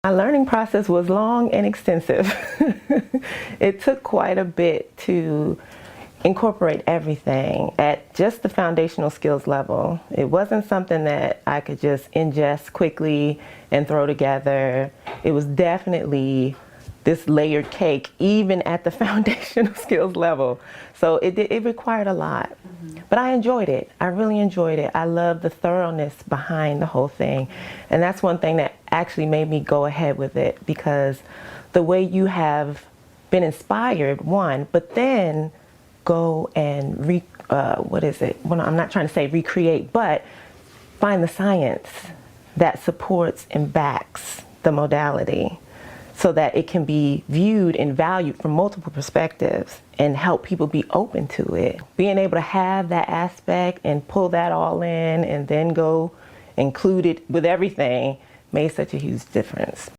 My learning process was long and extensive. It took quite a bit to incorporate everything at just the foundational skills level. It wasn't something that I could just ingest quickly and throw together. It was definitely this layered cake, even at the foundational skills level. So it required a lot. But I enjoyed it. I really enjoyed it. I love the thoroughness behind the whole thing. And that's one thing that actually made me go ahead with it, because the way you have been inspired, one, but then go and I'm not trying to say recreate, but find the science that supports and backs the modality so that it can be viewed and valued from multiple perspectives and help people be open to it. Being able to have that aspect and pull that all in and then go include it with everything made such a huge difference.